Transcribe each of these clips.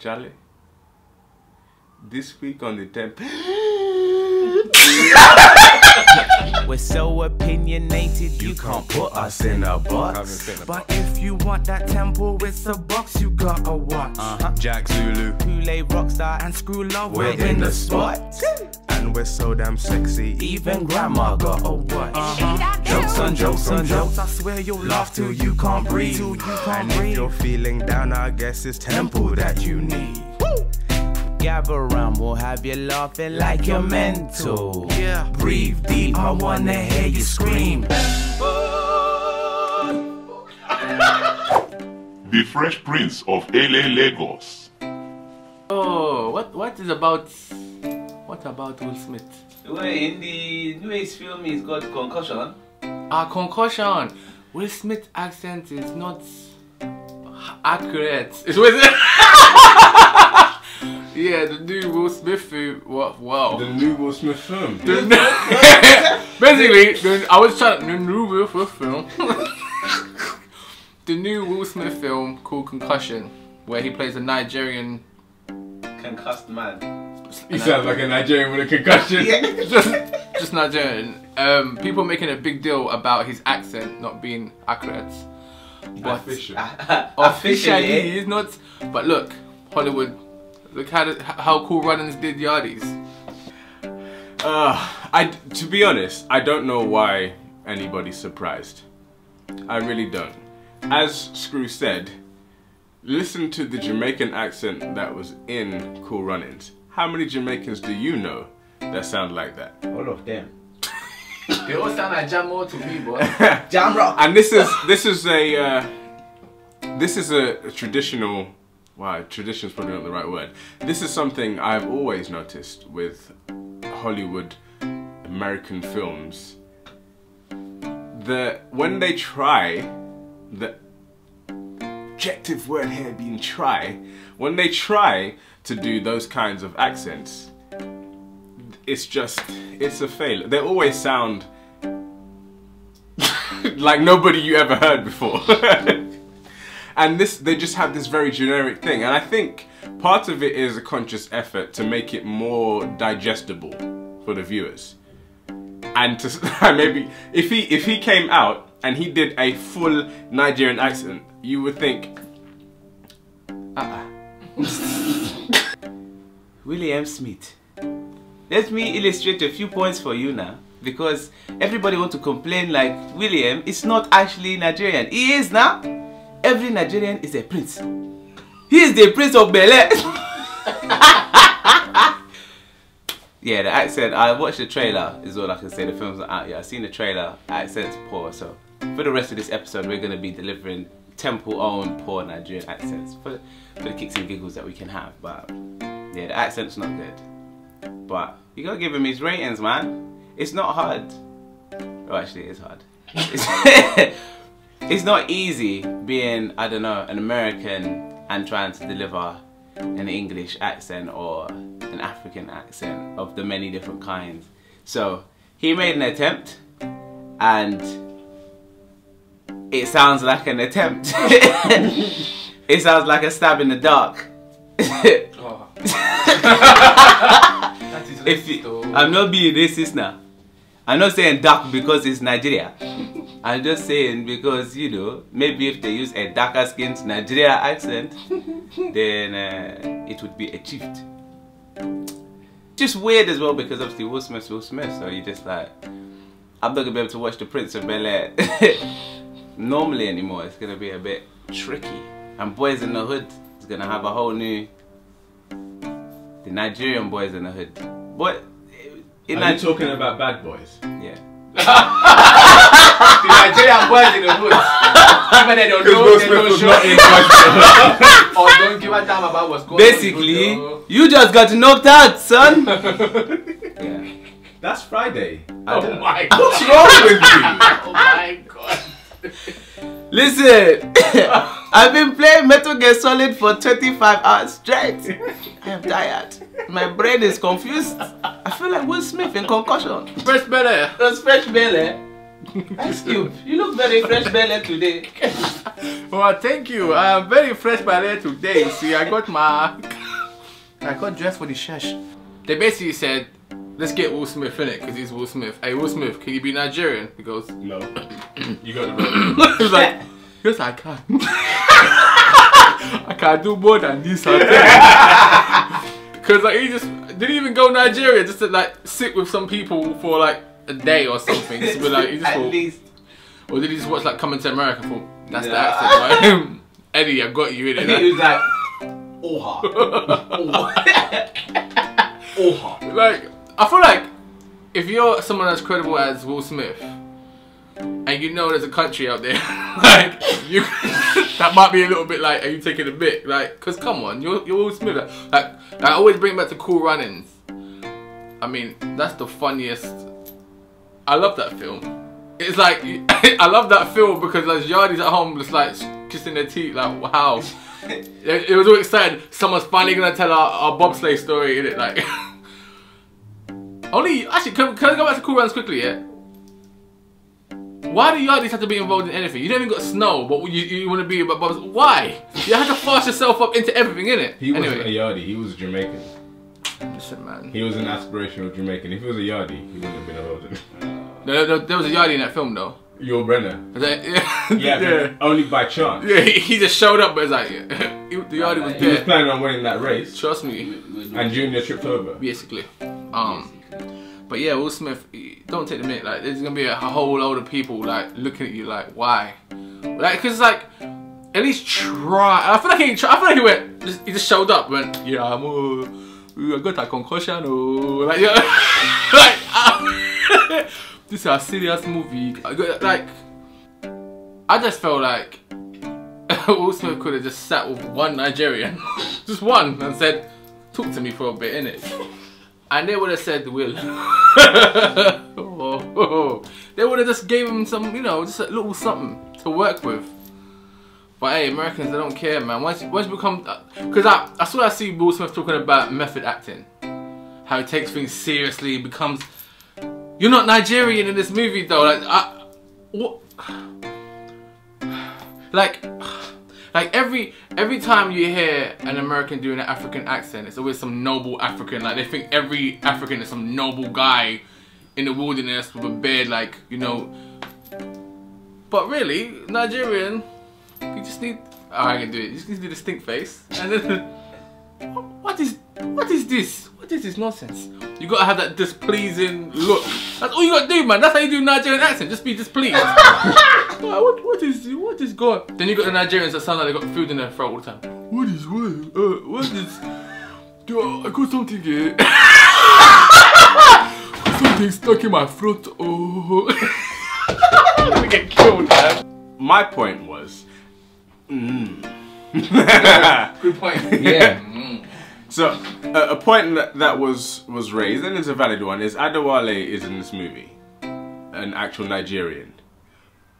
Charlie, this week on the temp. We're so opinionated, you can't put us in a box. But if you want that temple, it's a box you gotta watch. Jack Zulu, Koolay, Rockstar, and Scru love, we're in the spot. and we're so damn sexy. Even grandma got a watch. Jokes on jokes on jokes, I swear you'll laugh till you can't breathe. And if you're feeling down, I guess it's temple that you need. Gather around, we'll have you laughing like you're mental. Yeah. Breathe deep, I wanna hear you scream. The Fresh Prince of LA Lagos. Oh, what about Will Smith? Well, in the newest film, he's got Concussion. Concussion. Will Smith's accent is not accurate. Yeah, the new Will Smith film. Wow. The new Will Smith film. Basically, the new Will Smith film. The new Will Smith film called Concussion, where he plays a Nigerian Concussed man. He sounds like a Nigerian with a concussion. Yeah. just Nigerian. People making a big deal about his accent not being accurate. But officially he's not. But look, Hollywood. Look how Cool Runnings did Yardies. To be honest, I don't know why anybody's surprised. I really don't. As Scru said, listen to the Jamaican accent that was in Cool Runnings. How many Jamaicans do you know that sound like that? All of them. They all sound like Jamo to me, boy. Jam rock. And this is a traditional. Wow, tradition is probably not the right word. This is something I've always noticed with Hollywood, American films. When they try, the objective word here being try, when they try to do those kinds of accents, it's a failure. They always sound like nobody you ever heard before. And they just have this very generic thing, and I think part of it is a conscious effort to make it more digestible for the viewers. And to maybe if he came out and he did a full Nigerian accent, you would think, William Smith. Let me illustrate a few points for you now, because everybody wants to complain like William is not actually Nigerian. He is now. Every Nigerian is a prince. He is the Prince of Bel-Air. Yeah, the accent, I watched the trailer is all I can say. The film's not out yet. I've seen the trailer, accent's poor. So for the rest of this episode, we're going to be delivering Temple-owned poor Nigerian accents for the kicks and giggles that we can have. But yeah, the accent's not good. But you got to give him his ratings, man. It's not hard. Oh, actually, it is hard. It's not easy being, I don't know, an American and trying to deliver an English accent or an African accent of the many different kinds. So he made an attempt, and it sounds like an attempt. It sounds like a stab in the dark. Oh. I'm not being racist now. I'm not saying dark because it's Nigeria. I'm just saying because, you know, maybe if they use a darker skinned Nigeria accent, then it would be achieved. Just weird as well, because obviously Will Smith, so you just like, I'm not gonna be able to watch the Prince of Bel-Air normally anymore. It's gonna be a bit tricky. And Boys in the Hood is gonna have a whole new, the Nigerian Boys in the Hood. But are you talking about Bad Boys? Yeah. The Nigerian Boys in the Hood. Even they don't know, they don't show or don't give a damn about what's going basically, on. Basically, you just got knocked out, son. Yeah. That's Friday. Oh my God. What's wrong with you? Oh my God. Listen, I've been playing Metal Gear Solid for 25 hours straight. I am tired. My brain is confused. I feel like Will Smith in Concussion. Fresh Bel-Air. That's Fresh Bel-Air. Ice Cube, you look very Fresh Bel-Air today. Well, thank you. I am very fresh Bel-Air today. See, I got my I got dressed for the shesh. They basically said, let's get Will Smith in it because he's Will Smith. Hey, Will Smith, can you be Nigerian? He goes, no. You got the He was like, yes, I can. I can't do more than this. Because like he just didn't even go Nigeria just to like sit with some people for like a day or something. Just be like, he just At thought, least. or did he just watch like Coming to America? And thought that's the accent, right? Eddie, I got you in it. He was like, Oha. Oha. Like, I feel like if you're someone as credible as Will Smith, and you know there's a country out there, like you, that might be a little bit like, are you taking a bit? Like, cause come on, you're Will Smith. Like I always bring back to Cool Runnings. I mean, that's the funniest. I love that film. It's like I love that film because like Yardies at home just like kissing their teeth, like wow. It was all excited. Someone's finally gonna tell our bobsleigh story in it, like. Only actually, can I go back to Cool Runs quickly? Yeah. Why do Yardies have to be involved in anything? You don't even got snow, but you want to be about bobs. Why? You have to fast yourself up into everything, innit? He wasn't a Yardie. He was Jamaican. Listen, man. He was an aspirational Jamaican. If he was a Yardie, he wouldn't have been a Holden. No, there was a Yardie in that film, though. Your Brenner. Yeah, only by chance. Yeah, he just showed up, but it's like the Yardie was there. He was planning on winning that race. Trust me. And Junior tripped over. Basically. But yeah, Will Smith, don't take the minute. Like, there's gonna be a whole load of people like looking at you like, why? Like, cause it's like, at least try. I feel like he went. He just showed up. Went, yeah, I got a concussion. Oh, like, yeah, like. This is a serious movie. Like, I just felt like Will Smith could have just sat with one Nigerian, just one, and said, "Talk to me for a bit, innit?" And they would have said, "Will." They would have just gave him some, you know, just a little something to work with. But hey, Americans, they don't care, man. Once you become, because I swear I see Will Smith talking about method acting, how he takes things seriously, becomes. You're not Nigerian in this movie though. Like, what? Like every time you hear an American doing an African accent, it's always some noble African. Like they think every African is some noble guy in the wilderness with a beard, like, you know. But really, Nigerian, you just need. Oh, I can do it. You just need to do the stink face, and then what is this? What is this nonsense? You gotta have that displeasing look. That's all you gotta do, man. That's how you do Nigerian accent. Just be displeased. What is going? Then you got the Nigerians that sound like they got food in their throat all the time. What is? I got something here. Something stuck in my throat. Oh. I'm gonna get killed, man. My point was. Good point. Yeah. So, a point that was raised, and it's a valid one, is Adewale is in this movie, an actual Nigerian.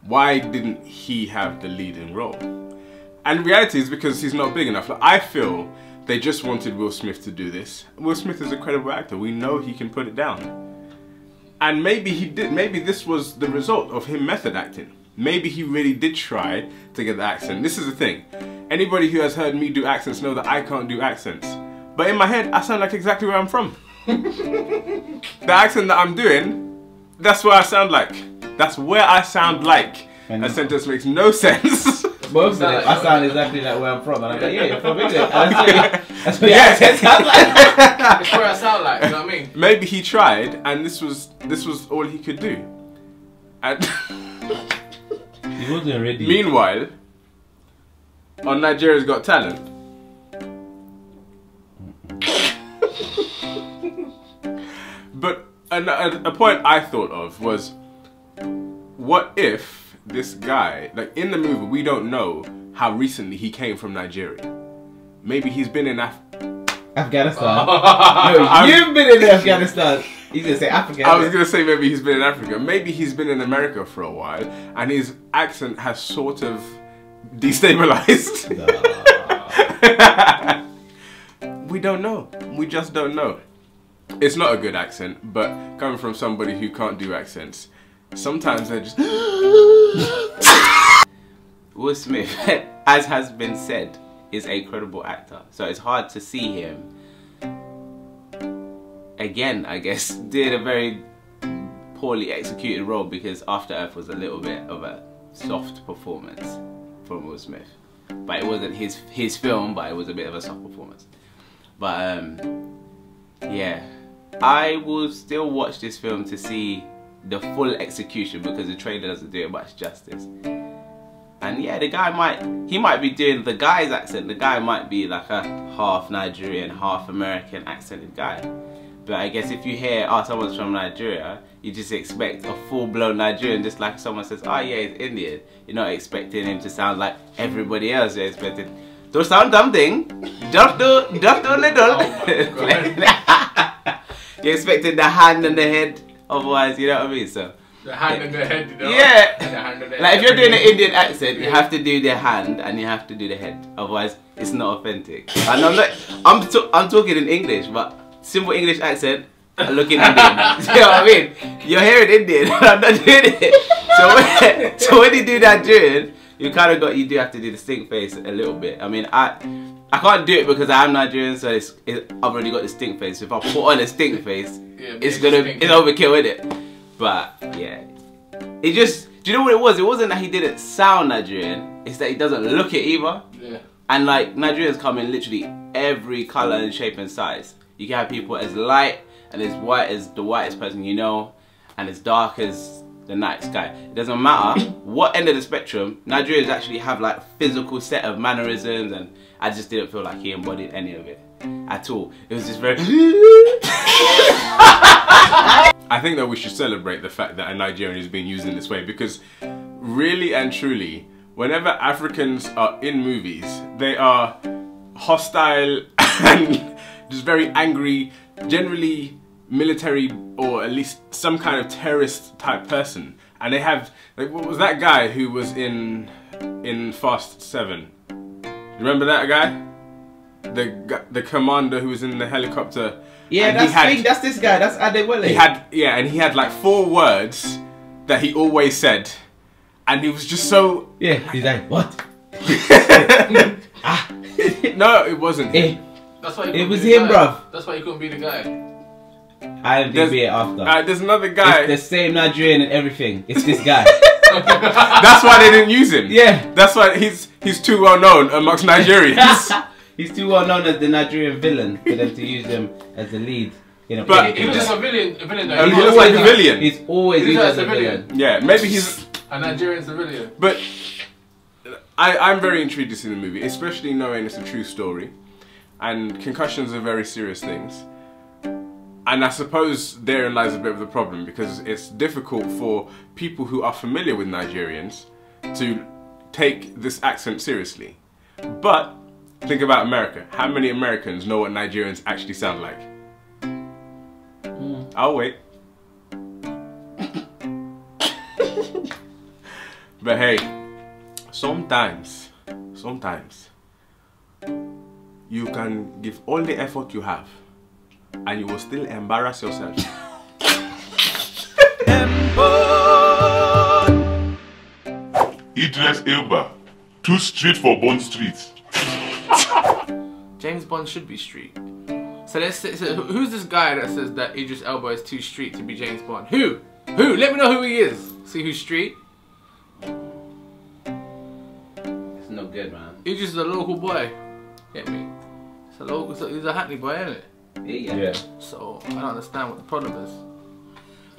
Why didn't he have the leading role? And the reality is because he's not big enough. Like, I feel they just wanted Will Smith to do this. Will Smith is a credible actor. We know he can put it down. And maybe he did. Maybe this was the result of him method acting. Maybe he really did try to get the accent. This is the thing. Anybody who has heard me do accents know that I can't do accents. But in my head, I sound like exactly where I'm from. The accent that I'm doing, that's where I sound like. That's where I sound like. That sentence makes no sense. Most of it, I sound exactly like where I'm from. And I'm like, yeah, you're from England. That's what your accent sounds like. It's where I sound like, you know what I mean? Maybe he tried, and this was all he could do. And he wasn't ready. Meanwhile, on Nigeria's Got Talent, but a point I thought of was, what if this guy, like in the movie, we don't know how recently he came from Nigeria. Maybe he's been in Afghanistan. No, you've been in Afghanistan. He's gonna say Africa. I was gonna say maybe he's been in Africa. Maybe he's been in America for a while, and his accent has sort of destabilized. We don't know. We just don't know. It's not a good accent, but coming from somebody who can't do accents, sometimes they're just. Will Smith, as has been said, is a credible actor. So it's hard to see him again, I guess, did a very poorly executed role, because After Earth was a little bit of a soft performance from Will Smith. But it wasn't his film, but it was a bit of a soft performance. But yeah, I will still watch this film to see the full execution, because the trailer doesn't do it much justice. And yeah, the guy might be doing the guy's accent. The guy might be like a half Nigerian, half American accented guy. But I guess if you hear, oh, someone's from Nigeria, you just expect a full-blown Nigerian, just like someone says, oh yeah, he's Indian. You're not expecting him to sound like everybody else. You're expecting, don't sound something, just do little. You're expecting the hand and the head, otherwise, you know what I mean? So the hand and the head, you know? Yeah. The hand and the like head. if you're doing an Indian accent, you have to do the hand and you have to do the head. Otherwise, it's not authentic. And I'm talking in English, but simple English accent, looking Indian. You know what I mean? You're hearing Indian, I'm not doing it. So when you do Nigerian, you do have to do the stink face a little bit. I mean, I can't do it because I am Nigerian, so I've already got the stink face. So if I put on a stink face, it's overkill, isn't it? But yeah, do you know what it was? It wasn't that he didn't sound Nigerian, it's that he doesn't look it either. Yeah. And like, Nigerians come in literally every colour and shape and size. You can have people as light and as white as the whitest person you know, and as dark as the night sky. It doesn't matter what end of the spectrum, Nigerians actually have like physical set of mannerisms, and I just didn't feel like he embodied any of it at all. It was just very I think that we should celebrate the fact that a Nigerian is being used in this way, because really and truly, whenever Africans are in movies, they are hostile and just very angry, generally military or at least some kind of terrorist type person. And they have, like, what was that guy who was in Fast 7? Remember that guy? The commander who was in the helicopter. Yeah, that's this guy, that's Adewale. And he had like 4 words that he always said. And he was just so... Yeah, he's like, what? No, it wasn't him. That's why it was him, bruv. That's why he couldn't be the guy. IMDb it after. There's another guy. It's the same Nigerian and everything. It's this guy. That's why they didn't use him. Yeah. That's why he's too well known amongst Nigerians. He's too well known as the Nigerian villain for them to use him as the lead. You know, but he was a villain though. He's always a villain. He's always used as a villain. Yeah, maybe he's a Nigerian civilian. But I'm very intrigued to see the movie, especially knowing it's a true story, and concussions are very serious things. And I suppose therein lies a bit of the problem, because it's difficult for people who are familiar with Nigerians to take this accent seriously. But think about America. How many Americans know what Nigerians actually sound like? I'll wait. But hey, sometimes you can give all the effort you have and you will still embarrass yourself. Idris Elba, too street for Bond Street. James Bond should be street. So let's say, who's this guy that says that Idris Elba is too street to be James Bond? Who? Let me know who he is. See who's street? It's no good, man. Idris is a local boy. Get me? It's a local. He's a Hackney boy, isn't it? Yeah. So I don't understand what the problem is.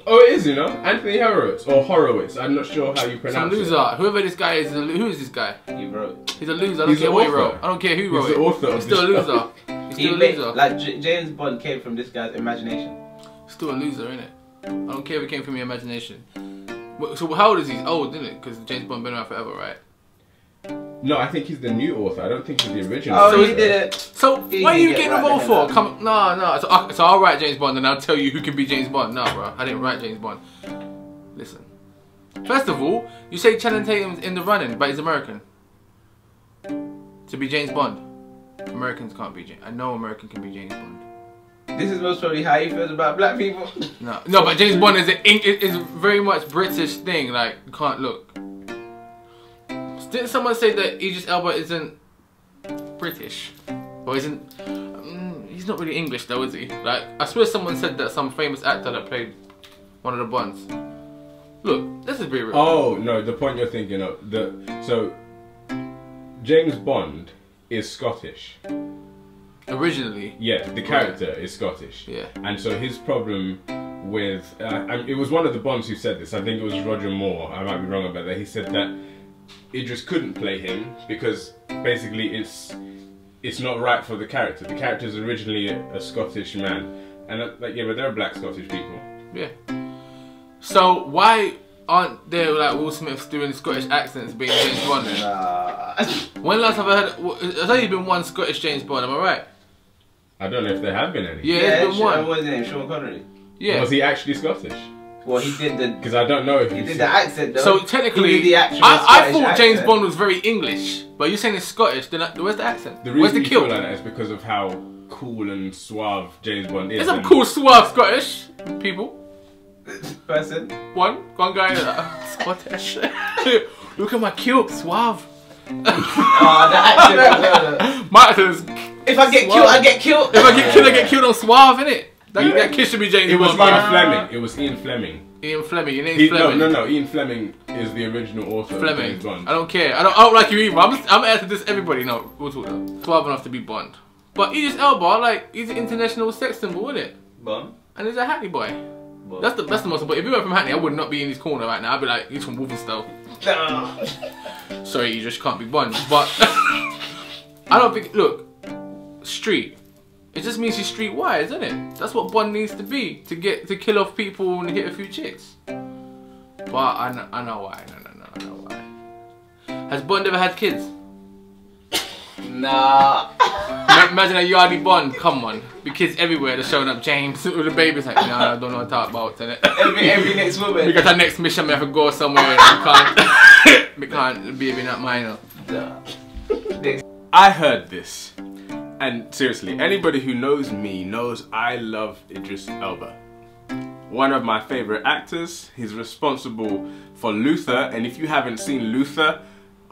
Oh, it is, you know? Anthony Horowitz, or Horowitz. I'm not sure how you pronounce it. Some loser. Whoever this guy is, who is this guy? He wrote. He's a loser. I don't care what he wrote. I don't care who wrote it. He's the author. He's still a loser. He's still a loser. Like James Bond came from this guy's imagination. Still a loser, innit? I don't care if it came from your imagination. So how old is he? He's old, isn't it? Because James Bond been around forever, right? No, I think he's the new author. I don't think he's the original. Oh, author. he did it. So why are you getting involved for? Come, no. So I'll write James Bond and I'll tell you who can be James Bond. No, bro, I didn't write James Bond. Listen. First of all, you say Channing Tatum's in the running, but he's American. To be James Bond, Americans can't be James. I know American can be James Bond. This is most probably how he feels about black people. No, but James Bond is very much British thing. Like, you can't look. Didn't someone say that Idris Elba isn't British? Or isn't... he's not really English though, is he? Like, I swear someone said that some famous actor that played one of the Bonds. Look, this is very real. Oh no, the point you're thinking of. So James Bond is Scottish. Originally. Yeah, the character is Scottish. Yeah. And so his problem with it was one of the Bonds who said this. I think it was Roger Moore. I might be wrong about that. He said that Idris couldn't play him because basically it's not right for the character. The character is originally a Scottish man, and like yeah, but they're black Scottish people. Yeah. So why aren't there like Will Smiths doing Scottish accents being James Bond? When last have I heard? There's only been one Scottish James Bond. Am I right? I don't know if there have been any. Yeah, there's been one. What was his name? Sean Connery. Yeah. Was he actually Scottish? Well, he did the. Because I don't know if he did the accent though. So technically, I thought James Bond was very English, but you're saying it's Scottish. Then where's the accent? Where's the kill? Feel like that is because of how cool and suave James Bond is. There's some cool, suave Scottish people. Person. One guy Scottish. Look at my kilt, suave. Oh, the accent. My accent's if I get killed, I get killed. If I get killed on suave, innit? That kid should be James Bond. It was Ian Fleming. It was Ian Fleming. Ian Fleming. Your name's Fleming. No. Ian Fleming is the original author. Fleming. Of James Bond. I don't care. I don't like you either. I'm after this. Everybody. No, we'll talk though. Suave enough to be Bond. But Idris Elba, like, he's an international sex symbol, isn't it? Bond. And he's a Hackney boy. Bond. That's the most important. If he went from Hackney, I would not be in his corner right now. I'd be like, he's from Wolverstow. Sorry, you just can't be Bond. But I don't think. Look, street. It just means he's streetwise, isn't it? That's what Bond needs to be to kill off people and hit a few chicks. But I know why. I know why. Has Bond ever had kids? Nah. Imagine a Yardie Bond. Come on, be kids everywhere. They're showing up. James with the baby's like, nah, I don't know what to talk about. every next woman. Because our next mission, we have to go somewhere. We can't be in that minor. I heard this. And seriously, anybody who knows me knows I love Idris Elba. One of my favorite actors. He's responsible for Luther, and if you haven't seen Luther,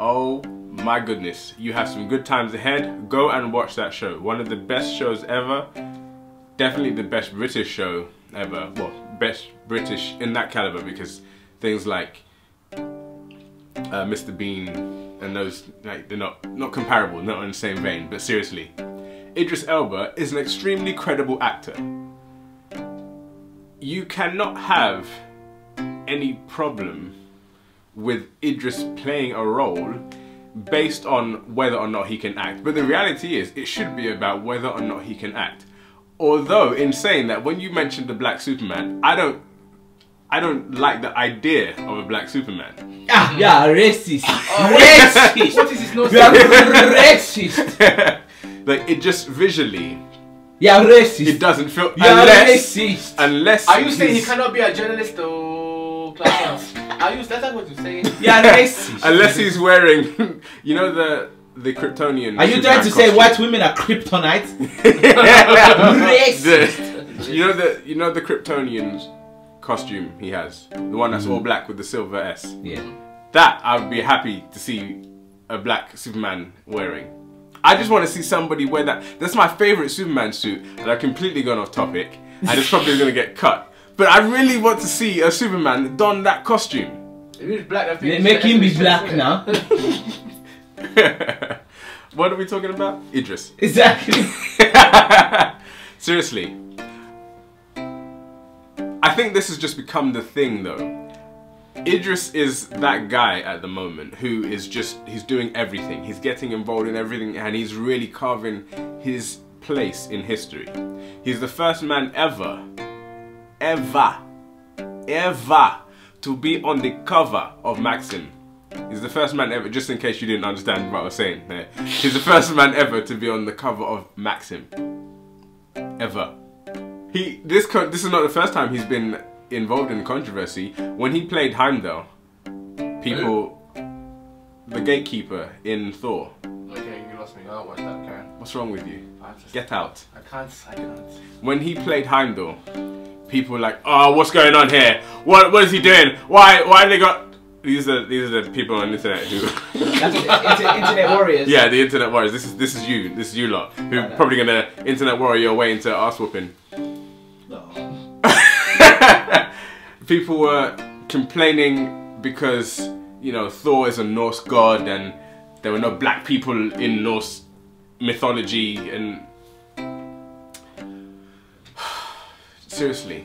oh my goodness, you have some good times ahead. Go and watch that show. One of the best shows ever. Definitely the best British show ever. Well, best British in that caliber, because things like Mr. Bean and those, like, they're not comparable, not in the same vein. But seriously, Idris Elba is an extremely credible actor. You cannot have any problem with Idris playing a role based on whether or not he can act. But the reality is, it should be about whether or not he can act. Although, in saying that, when you mentioned the Black Superman, I don't like the idea of a Black Superman. Ah, yeah, racist. Racist. What is this nonsense? You are racist. Like, it just visually. Yeah, racist. It doesn't feel. Racist. Unless. Are you saying he cannot be a journalist or class? That's what you're saying. Yeah, racist. Unless he's wearing, you know, the Kryptonian. Are you trying to say white women are kryptonite? Racist. You know the Kryptonian costume he has, the one that's all black with the silver S. Yeah. That I would be happy to see a black Superman wearing. I just want to see somebody wear that. That's my favorite Superman suit, and I've completely gone off topic, and it's probably going to get cut. But I really want to see a Superman don that costume. If he's black, make him be black now. What are we talking about? Idris. Exactly. Seriously. I think this has just become the thing though. Idris is that guy at the moment who is just, he's doing everything. He's getting involved in everything, and he's really carving his place in history. He's the first man ever to be on the cover of Maxim. He's the first man ever, just in case you didn't understand what I was saying there. He's the first man ever to be on the cover of Maxim. Ever. This is not the first time he's been involved in controversy. When he played Heimdall, people, the gatekeeper in Thor. Okay, you lost me. I don't watch that, Karen. What's wrong with you? Get out. I can't. When he played Heimdall, people were like, oh, what's going on here? What is he doing? Why they got These are the people on the internet who. That's internet warriors. Yeah, the internet warriors. This is you lot who are probably gonna internet warrior your way into ass whooping. No. People were complaining because, you know, Thor is a Norse god and there were no black people in Norse mythology, and seriously,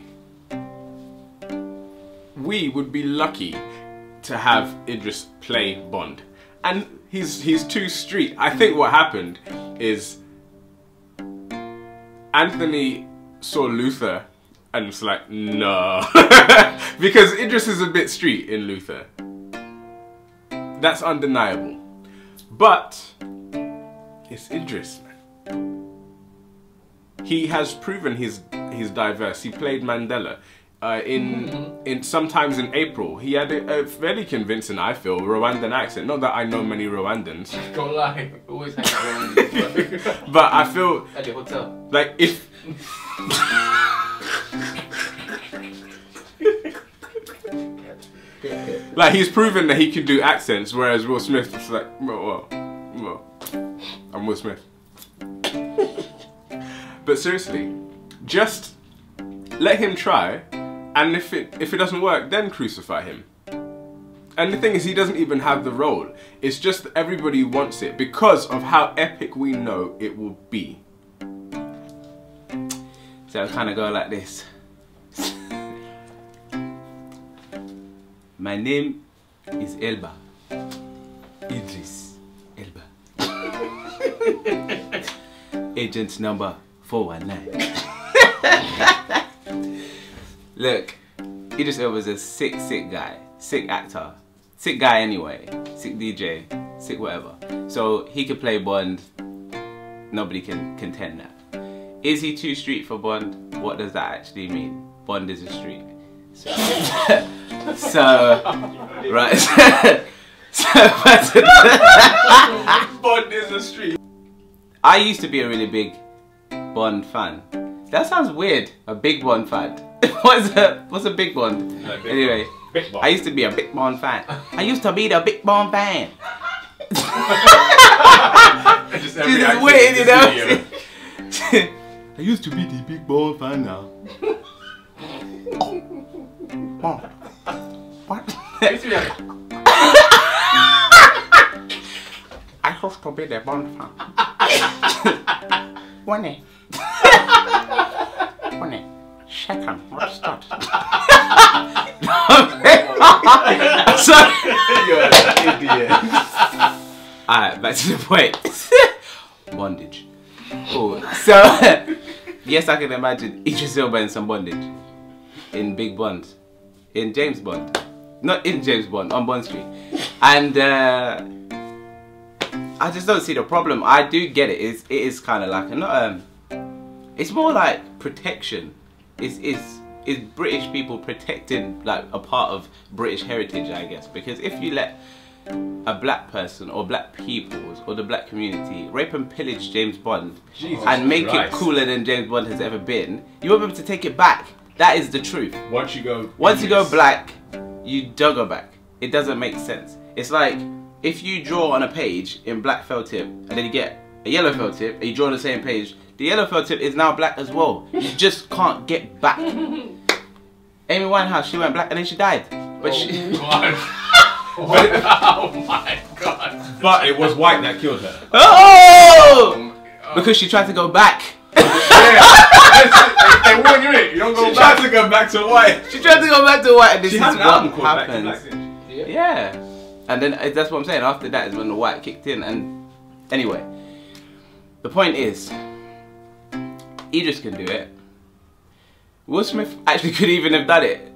we would be lucky to have Idris play Bond, and he's too street. I think what happened is Anthony saw Luther and was like, no. Because Idris is a bit street in Luther. That's undeniable. But it's Idris, man. He has proven he's diverse. He played Mandela. In sometimes in April, he had a fairly convincing, I feel, Rwandan accent. Not that I know many Rwandans. Koolay, always had Rwandans. But I feel at the hotel. Like if like he's proven that he can do accents, whereas Will Smith is like, well, I'm Will Smith. But seriously, just let him try, and if it doesn't work, then crucify him. And the thing is, he doesn't even have the role. It's just that everybody wants it because of how epic we know it will be. So I'll kind of go like this. My name is Elba. Idris Elba. Agent number 419. Look, Idris Elba is a sick guy. Sick actor. Sick guy anyway. Sick DJ. Sick whatever. So he could play Bond. Nobody can contend that. Is he too street for Bond? What does that actually mean? Bond is a street. So right. Bond is a street. I used to be a really big Bond fan. That sounds weird. A big Bond fan. What's a big Bond? No, big anyway, Bond. I used to be a big Bond fan. I used to be the big Bond fan. Just This is weird, you know. I used to be the big Bond fan now. What? I used to be the Bond fan. One second, what's that? Sorry. You're an idiot. Alright, back to the point. Bondage. Oh, so yes, I can imagine Idris Elba in some bondage. In Big Bond. In James Bond. Not in James Bond, on Bond Street. And I just don't see the problem. I do get it. It is kind of like it's more like protection. Is British people protecting like a part of British heritage, I guess? Because if you let a black person or black peoples or the black community rape and pillage James Bond and make it cooler than James Bond has ever been, you won't be able to take it back. That is the truth. Once you go black, you don't go back. It doesn't make sense. It's like if you draw on a page in black felt tip and then you get a yellow felt tip and you draw on the same page, the yellow felt tip is now black as well. You just can't get back. Amy Winehouse, she went black and then she died. But Oh my god. But it was white that killed her. Oh! Because she tried to go back. They warn you in. You don't go back. She tried to go back to white. She tried to go back to white and this is what happens. happens. Yeah. And then that's what I'm saying. After that is when the white kicked in. And anyway, the point is, Idris can do it. Will Smith actually could even have done it.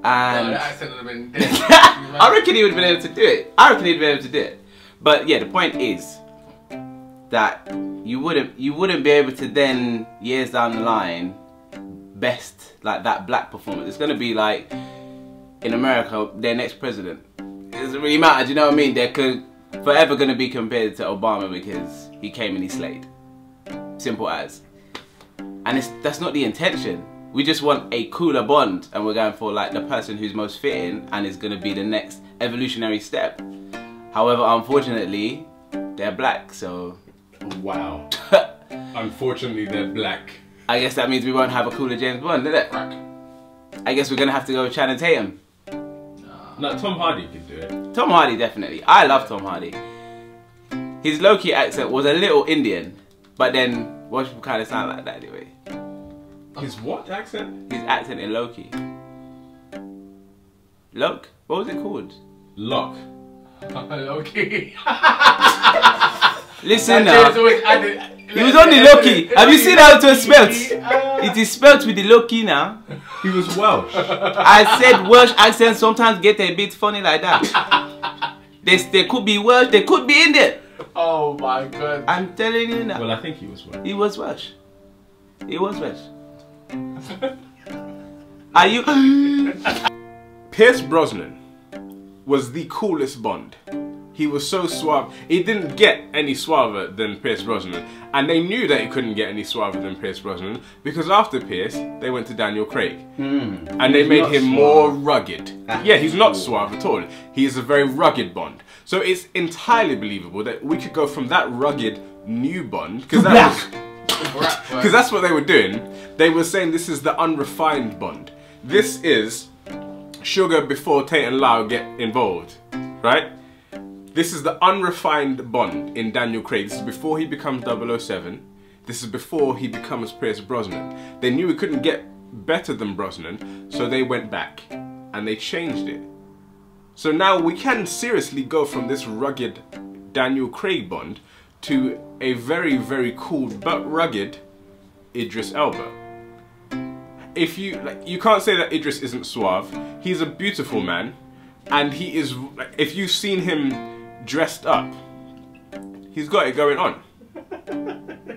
And the accent would have been dead. I reckon he would have been able to do it. But yeah, the point is that you wouldn't be able to then years down the line best like that black performance. It's gonna be like in America, their next president. It doesn't really matter, do you know what I mean? They're forever gonna be compared to Obama because he came and he slayed. Simple as. And that's not the intention. We just want a cooler Bond, and we're going for like the person who's most fitting and is going to be the next evolutionary step. However, unfortunately, they're black, so... Wow. Unfortunately, they're black. I guess that means we won't have a cooler James Bond, did it? I guess we're going to have to go with Channing Tatum. No, Tom Hardy could do it. Tom Hardy, definitely. I love Tom Hardy. His Loki accent was a little Indian, but then Welsh people kind of sound like that anyway. His what accent? His accent in Loki. Loki? What was it called? Lock. Loki. Listen now. He was on the Loki. Have you seen how it was spelt? It is spelt with the Loki now. He was Welsh. I said Welsh accents sometimes get a bit funny like that. They could be Welsh, they could be Indian. Oh my god. I'm telling you now. Well, I think he was Welsh. He was Welsh. He was Welsh. Are you... Pierce Brosnan was the coolest Bond. He was so suave. He didn't get any suaver than Pierce Brosnan. And they knew that he couldn't get any suaver than Pierce Brosnan because after Pierce, they went to Daniel Craig. And they made him more rugged. Yeah, he's not suave at all. He is a very rugged Bond. So it's entirely believable that we could go from that rugged new Bond, because that's what they were doing. They were saying this is the unrefined Bond. This is Sugar before Tate and Lau get involved, right? This is the unrefined Bond in Daniel Craig. This is before he becomes 007. This is before he becomes Pierce Brosnan. They knew we couldn't get better than Brosnan, so they went back and they changed it. So now we can seriously go from this rugged Daniel Craig Bond to a very, very cool but rugged Idris Elba. If you can't say that Idris isn't suave. He's a beautiful man, and he is. If you've seen him dressed up, he's got it going on.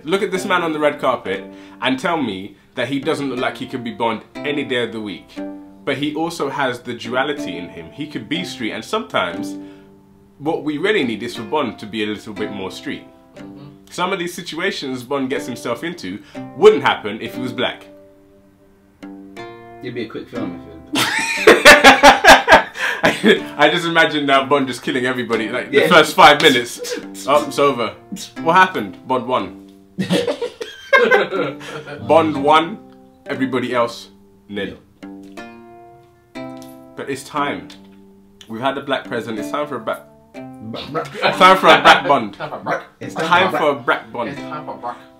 Look at this man on the red carpet and tell me that he doesn't look like he could be Bond any day of the week. But he also has the duality in him. He could be street, and sometimes what we really need is for Bond to be a little bit more street. Some of these situations Bond gets himself into wouldn't happen if he was black. It'd be a quick film if it I just imagine now Bond just killing everybody, like the first 5 minutes. Oh, it's over. What happened? Bond won. Bond won, everybody else nil. But it's time. We've had a black president, it's time for a black... It's time for a black Bond. It's time for a black Bond.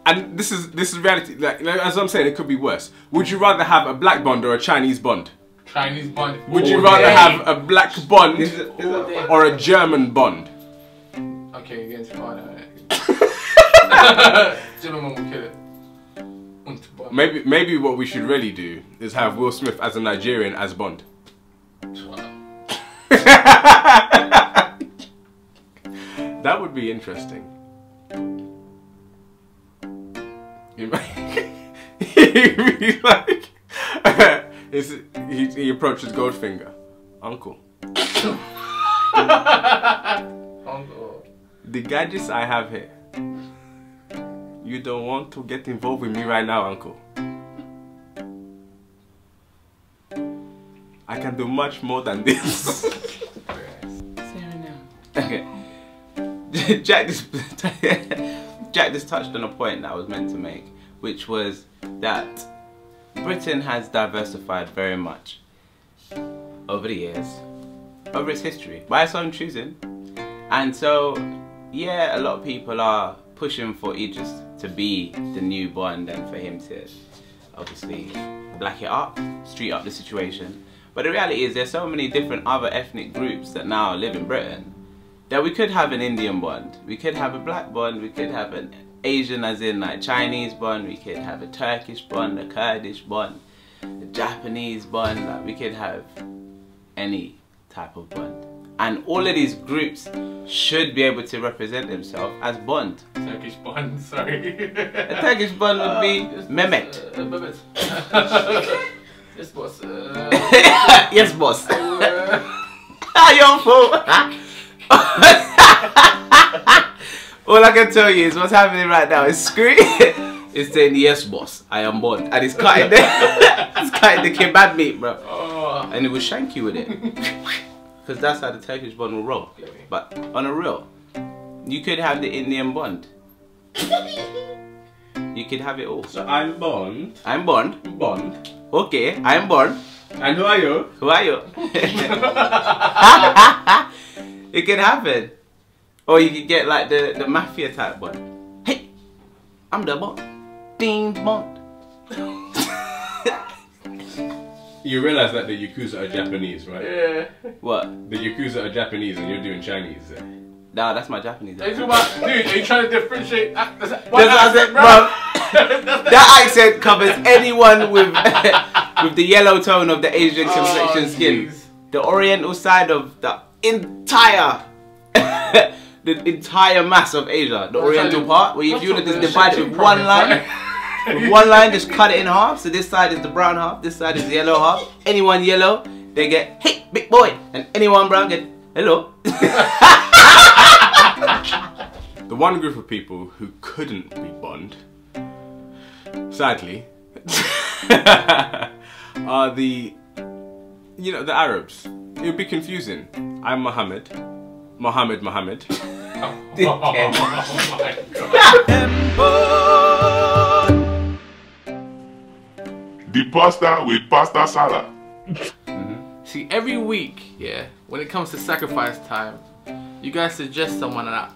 And this is reality. Like, as I'm saying, it could be worse. Would you rather have a black Bond or a Chinese Bond? Chinese Bond. Would you rather have a black Bond or a German Bond? Okay, against Father. German will kill it. Maybe what we should really do is have Will Smith as a Nigerian as Bond. That would be interesting. He'd be like, he approaches Goldfinger. Uncle. Uncle. The gadgets I have here. You don't want to get involved with me right now, Uncle. I can do much more than this. Okay. Jack just touched on a point that I was meant to make, which was that Britain has diversified very much over the years, over its history, by its own choosing. And so, yeah, a lot of people are pushing for Idris to be the new Bond and for him to obviously black it up, street up the situation. But the reality is there's so many different other ethnic groups that now live in Britain that we could have an Indian Bond, we could have a black Bond, we could have an Asian as in like Chinese Bond, we could have a Turkish Bond, a Kurdish Bond, a Japanese Bond, like we could have any type of Bond. And all of these groups should be able to represent themselves as Bond. Turkish Bond, sorry. A Turkish Bond would be Mehmet. Mehmet. Yes, boss. Yes, boss. Your fault. All I can tell you is what's happening right now is Scru It's saying, yes, boss, I am Bond. And it's cutting the, it's cutting the kebab meat, bro. Oh. And it will shank you with it. Because that's how the Turkish Bond will roll. But on a real, you could have the Indian Bond. You could have it all. So I'm Bond. I'm Bond. Bond. Okay, I'm Bond. And who are you? Who are you? It can happen. Or you could get like the mafia type one. Hey, I'm the Bond. Ding Bond. You realize that the Yakuza are Japanese, right? Yeah. What? The Yakuza are Japanese and you're doing Chinese. Nah, that's my Japanese Are you accent. talking about, dude, are you trying to differentiate? That's what I said, bro. That accent covers anyone with with the yellow tone of the Asian complexion skin. Geez. The oriental side of the entire the entire mass of Asia. The oriental part, where if you look, it's divided with one line. With one line, just cut it in half. So this side is the brown half, this side is the yellow half. Anyone yellow, they get, hey, big boy. And anyone brown get, hello. The one group of people who couldn't be Bond, sadly, are the Arabs. It would be confusing. I'm Mohammed. Mohammed. Oh my god. The pasta with pasta salad. See, every week, yeah, when it comes to sacrifice time, you guys suggest someone that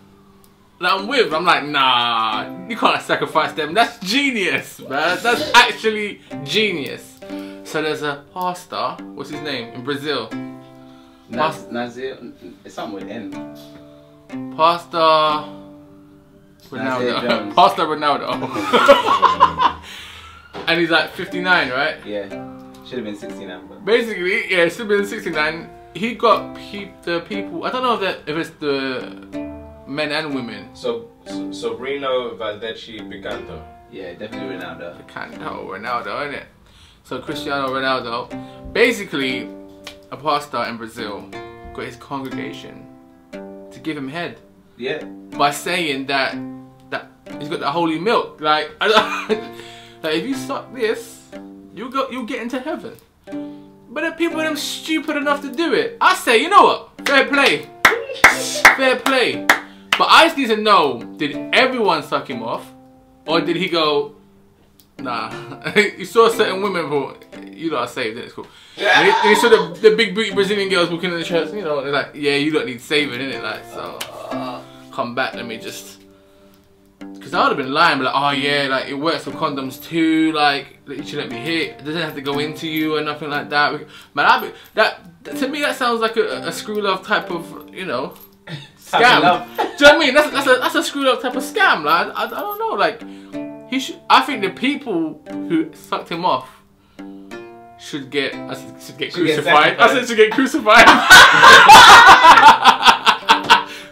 I'm with. I'm like, nah, you can't sacrifice them. That's genius, man. That's actually genius. So there's a pastor, what's his name, in Brazil? Nazir, it's something with N. Pastor Ronaldo. Pastor Ronaldo. And he's like 59, right? Yeah, should have been 69. But Basically, yeah, it should have been 69. He got the people, I don't know if it's the men and women. So Bruno Valdechi Picanto. yeah, definitely Ronaldo. Ronaldo, innit? So Cristiano Ronaldo, basically a pastor in Brazil, got his congregation to give him head. Yeah. By saying that he's got the holy milk. Like, like if you suck this, you'll get into heaven. But the people them stupid enough to do it. I say, you know what? Fair play. Fair play. But I just need to know, did everyone suck him off? Or did he go, nah. You saw certain women who, you lot are saved, then it's cool. And you saw the big booty Brazilian girls walking in the church, you know, they're like, yeah, you don't need saving, innit? Like, so, come back, let me just. Because I would have been lying, but like, oh yeah, like, it works for condoms too, like, you should let me hit, it doesn't have to go into you or nothing like that. Man, to me, that sounds like a screw love type of, you know, scam. Do you know what I mean? That's a screw love type of scam, like, I don't know, like, I think the people who sucked him off should get crucified. I said should get crucified.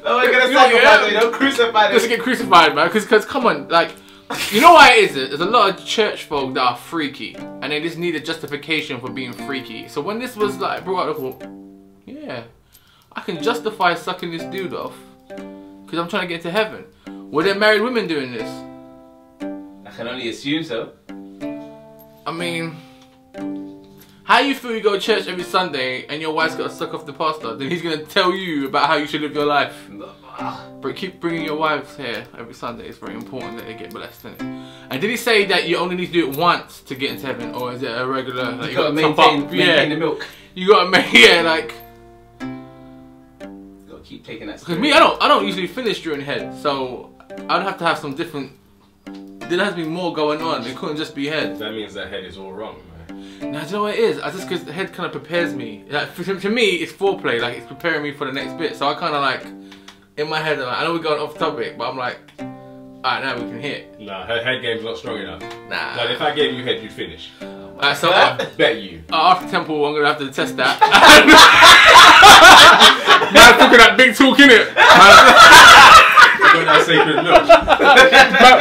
Oh, we're gonna sacrifice them, you know, crucify them. Just get crucified, man. Because come on, like, you know why it is? There's a lot of church folk that are freaky, and they just need a justification for being freaky. So when this was like brought up, I thought, yeah, I can justify sucking this dude off because I'm trying to get to heaven. Were there married women doing this? I can only assume so. I mean, how you feel you go to church every Sunday and your wife's got to suck off the pastor? Then he's going to tell you about how you should live your life. But keep bringing your wives here every Sunday. It's very important that they get blessed, isn't it? And did he say that you only need to do it once to get into heaven? Or is it a regular, like, you got to maintain the milk. You got to make, yeah, like. You got to keep taking that. Because me, I don't usually finish during head. So I'd have to have some different, there has to be more going on. It couldn't just be head. That means that head is all wrong, man. Now, do you know what it is? Just because the head kind of prepares me. Like, to me, it's foreplay. Like, it's preparing me for the next bit. So I kind of like, in my head, like, I know we're going off topic, but I'm like, alright, now we can hit. Nah, her head game's not strong enough. Nah. Like, if I gave you head, you'd finish. So I bet you. After Temple, I'm gonna have to test that. Man, talking that big talk, innit? I got that sacred milk.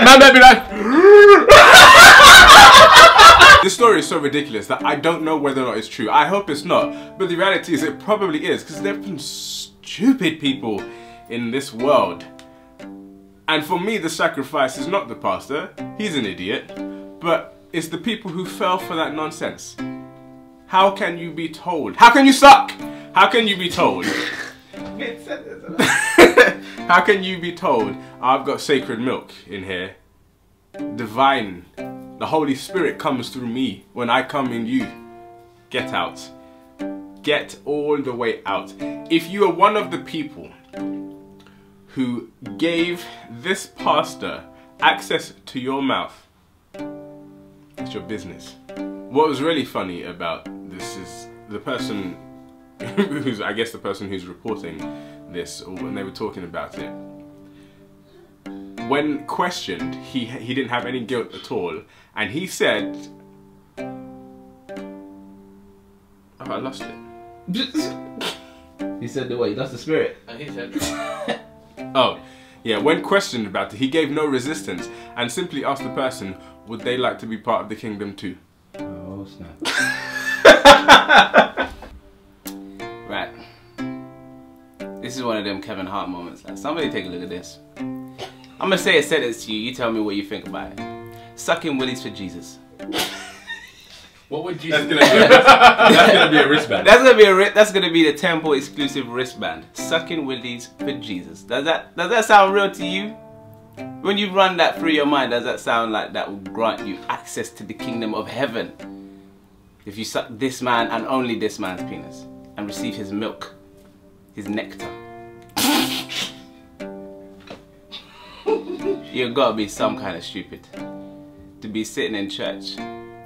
Man, maybe like. This story is so ridiculous that I don't know whether or not it's true. I hope it's not, but the reality is it probably is, because there have been stupid people in this world. And for me, the sacrifice is not the pastor. He's an idiot. But it's the people who fell for that nonsense. How can you be told? How can you suck? How can you be told? How can you be told, I've got sacred milk in here? Divine. The Holy Spirit comes through me when I come in you. Get out. Get all the way out. If you are one of the people who gave this pastor access to your mouth, it's your business. What was really funny about this is the person who's, I guess the person who's reporting this, or when they were talking about it, when questioned, he didn't have any guilt at all, and he said, oh, I lost it. He said the way, he lost the spirit. And he said, oh, yeah, when questioned about it, he gave no resistance and simply asked the person, would they like to be part of the kingdom too? Oh, snap. Right. This is one of them Kevin Hart moments. Like, somebody take a look at this. I'm gonna say a sentence to you, you tell me what you think about it. Sucking willies for Jesus. what would Jesus do? That's gonna be a wristband. That's gonna be the Temple exclusive wristband. Sucking willies for Jesus. Does that sound real to you? When you run that through your mind, does that sound like that will grant you access to the kingdom of heaven? If you suck this man and only this man's penis and receive his milk, his nectar. You've got to be some kind of stupid to be sitting in church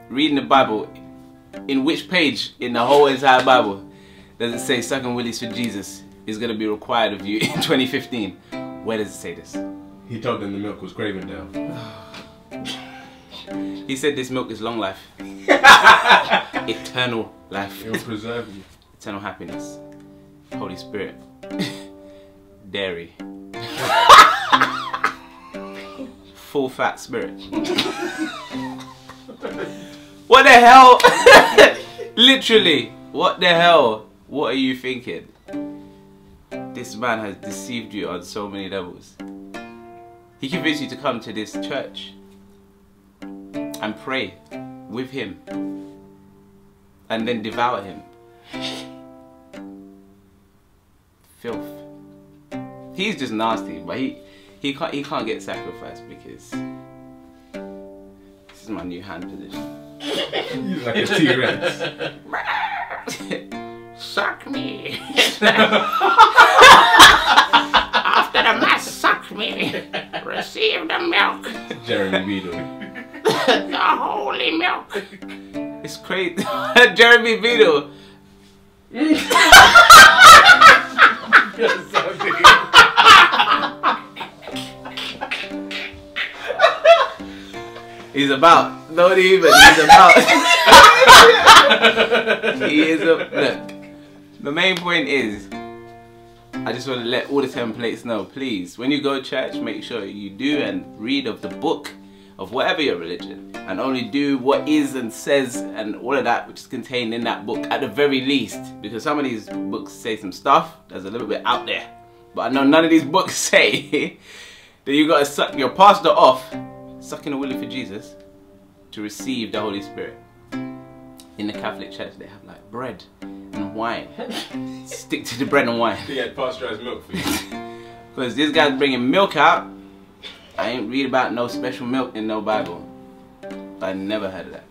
reading the Bible. In which page in the whole entire Bible does it say sucking willies for Jesus is going to be required of you in 2015? Where does it say this? He told them the milk was Cravendale. He said this milk is long life. Eternal life. It will preserve you. Eternal happiness. Holy Spirit. Dairy. Full fat spirit. What the hell? Literally. What the hell? What are you thinking? This man has deceived you on so many levels. He convinced you to come to this church and pray with him and then devour him. Filth. He's just nasty, but he can't get sacrificed because this is my new hand position. He's like a T-Rex. Suck me. After the mass, suck me. Receive the milk. Jeremy Beadle. The holy milk. It's crazy. Jeremy Beadle. He's about. Not even. He's about. He is a. Look. The main point is, I just want to let all the templates know, please, when you go to church, make sure you do and read of the book of whatever your religion, and only do what is and says and all of that which is contained in that book at the very least, because some of these books say some stuff that's a little bit out there, but I know none of these books say that you gotta suck your pastor off, sucking a willy for Jesus, to receive the Holy Spirit. In the Catholic Church they have like bread and wine. Stick to the bread and wine. He had pasteurized milk for you. Because this guy's bringing milk out. I ain't read about no special milk in no Bible. I never heard of that.